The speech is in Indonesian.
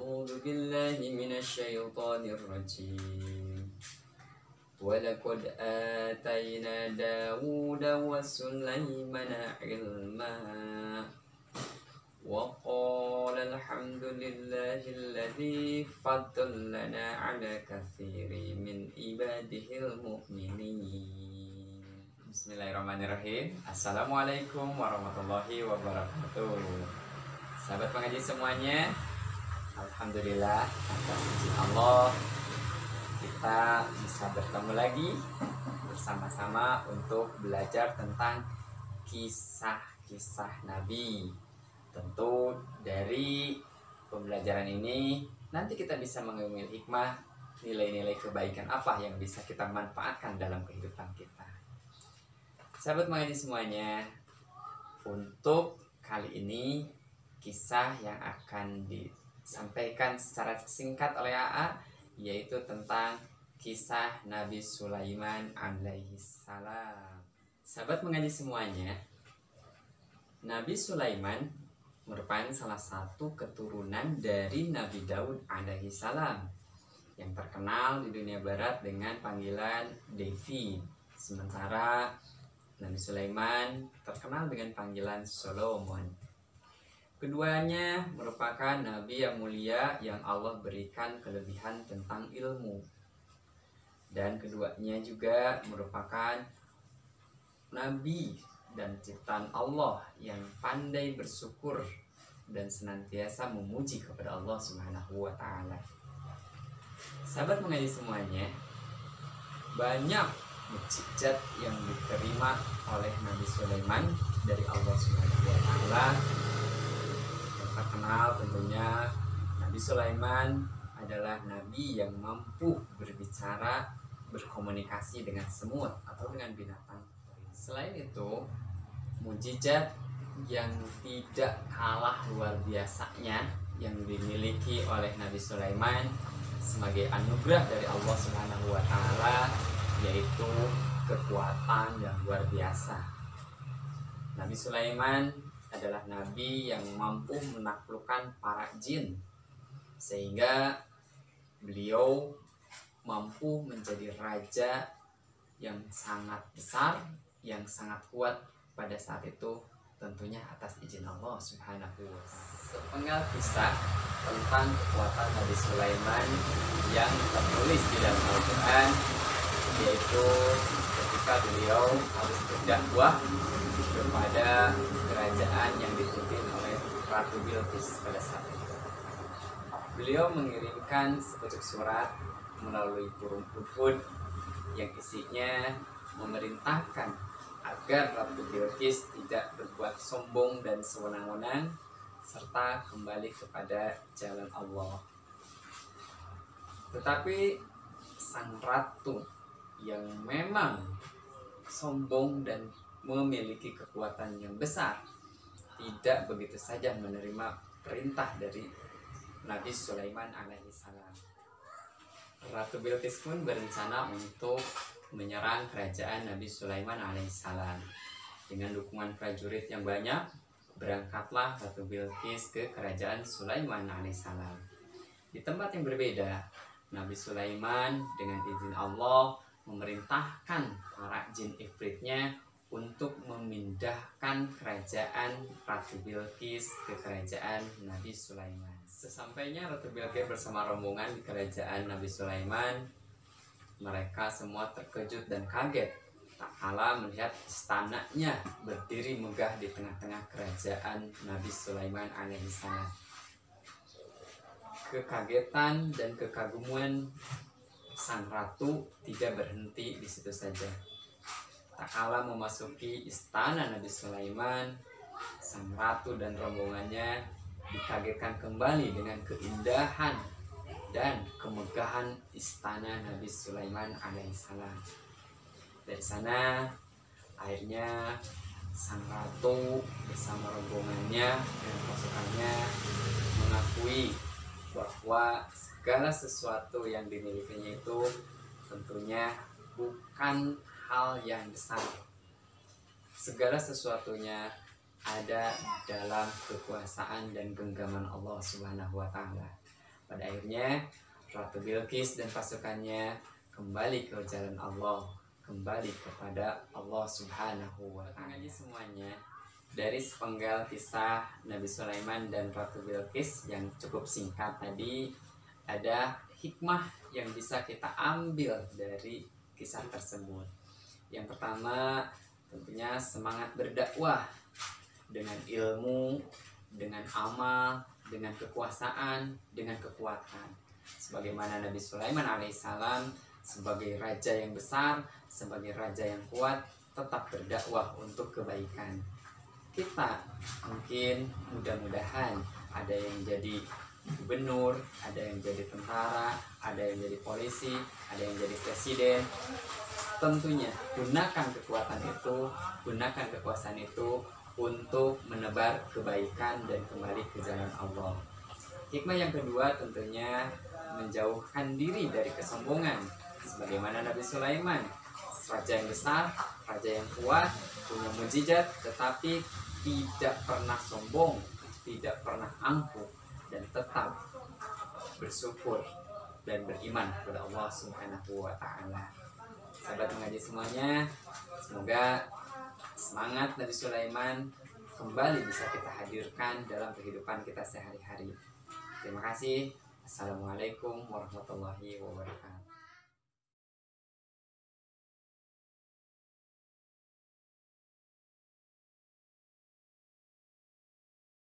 أعوذ بالله من الشيطان الرجيم ولقد آتينا داود وسليمان علما وقال الحمد لله الذي فضلنا على كثير من عباده المؤمنين. Bismillahirrahmanirrahim. Assalamualaikum warahmatullahi wabarakatuh. Sahabat pengaji semuanya, alhamdulillah atas izin Allah kita bisa bertemu lagi bersama-sama untuk belajar tentang kisah-kisah Nabi. Tentu dari pembelajaran ini nanti kita bisa mengambil hikmah, nilai-nilai kebaikan apa yang bisa kita manfaatkan dalam kehidupan kita. Sahabat mengaji semuanya, untuk kali ini kisah yang akan disampaikan secara singkat oleh AA yaitu tentang kisah Nabi Sulaiman alaihissalam. Sahabat mengaji semuanya, Nabi Sulaiman merupakan salah satu keturunan dari Nabi Daud alaihissalam yang terkenal di dunia barat dengan panggilan Devi, sementara Nabi Sulaiman terkenal dengan panggilan Solomon. Keduanya merupakan nabi yang mulia yang Allah berikan kelebihan tentang ilmu. Dan keduanya juga merupakan nabi dan ciptaan Allah yang pandai bersyukur dan senantiasa memuji kepada Allah Subhanahu wa taala. Sahabat mengaji semuanya, banyak mukjizat yang diterima oleh Nabi Sulaiman dari Allah Subhanahu wa taala. Terkenal tentunya Nabi Sulaiman adalah nabi yang mampu berbicara, berkomunikasi dengan semut atau dengan binatang. Selain itu, mukjizat yang tidak kalah luar biasanya yang dimiliki oleh Nabi Sulaiman sebagai anugerah dari Allah Subhanahu wa taala yaitu kekuatan yang luar biasa. Nabi Sulaiman adalah nabi yang mampu menaklukkan para jin sehingga beliau mampu menjadi raja yang sangat besar, yang sangat kuat pada saat itu, tentunya atas izin Allah Subhanahu wa taala. Sepenggal kisah tentang kekuatan Nabi Sulaiman yang tertulis di dalam Al-Qur'an yaitu ketika beliau harus berdakwah kepada kerajaan yang dipimpin oleh Ratu Bilqis pada saat itu. Beliau mengirimkan sepucuk surat melalui burung hudhud yang isinya memerintahkan agar Ratu Bilqis tidak berbuat sombong dan sewenang-wenang serta kembali kepada jalan Allah. Tetapi sang ratu yang memang sombong dan memiliki kekuatan yang besar tidak begitu saja menerima perintah dari Nabi Sulaiman alaihissalam. Ratu Bilqis pun berencana untuk menyerang kerajaan Nabi Sulaiman alaihissalam. Dengan dukungan prajurit yang banyak, berangkatlah Ratu Bilqis ke kerajaan Sulaiman alaihissalam. Di tempat yang berbeda, Nabi Sulaiman dengan izin Allah memerintahkan para jin ifritnya untuk memindahkan kerajaan Ratu Bilqis ke kerajaan Nabi Sulaiman. Sesampainya Ratu Bilqis bersama rombongan di kerajaan Nabi Sulaiman, mereka semua terkejut dan kaget tak kala melihat istananya berdiri megah di tengah-tengah kerajaan Nabi Sulaiman alaihissalam. Kekagetan dan kekaguman sang ratu tidak berhenti di situ saja. Tak kala memasuki istana Nabi Sulaiman, sang ratu dan rombongannya dikagetkan kembali dengan keindahan dan kemegahan istana Nabi Sulaiman alaihissalam. Dari sana akhirnya sang ratu bersama rombongannya dan pasukannya mengakui bahwa segala sesuatu yang dimilikinya itu tentunya bukan hal yang besar. Segala sesuatunya ada dalam kekuasaan dan genggaman Allah Subhanahu wa taala. Pada akhirnya Ratu Bilqis dan pasukannya kembali ke jalan Allah, kembali kepada Allah Subhanahu wa Ta'ala. Semuanya dari sepenggal kisah Nabi Sulaiman dan Ratu Bilqis yang cukup singkat tadi, ada hikmah yang bisa kita ambil dari kisah tersebut. Yang pertama, tentunya semangat berdakwah dengan ilmu, dengan amal, dengan kekuasaan, dengan kekuatan. Sebagaimana Nabi Sulaiman alaihissalam sebagai raja yang besar, sebagai raja yang kuat, tetap berdakwah untuk kebaikan. Kita mungkin mudah-mudahan ada yang jadi gubernur, ada yang jadi tentara, ada yang jadi polisi, ada yang jadi presiden. Tentunya gunakan kekuatan itu, gunakan kekuasaan itu untuk menebar kebaikan dan kembali ke jalan Allah. Hikmah yang kedua tentunya menjauhkan diri dari kesombongan. Sebagaimana Nabi Sulaiman, raja yang besar, raja yang kuat, punya mukjizat, tetapi tidak pernah sombong, tidak pernah angkuh, dan tetap bersyukur dan beriman kepada Allah Subhanahu wa Ta'ala. Sahabat mengaji semuanya, semoga semangat Nabi Sulaiman kembali bisa kita hadirkan dalam kehidupan kita sehari-hari. Terima kasih. Assalamualaikum warahmatullahi wabarakatuh.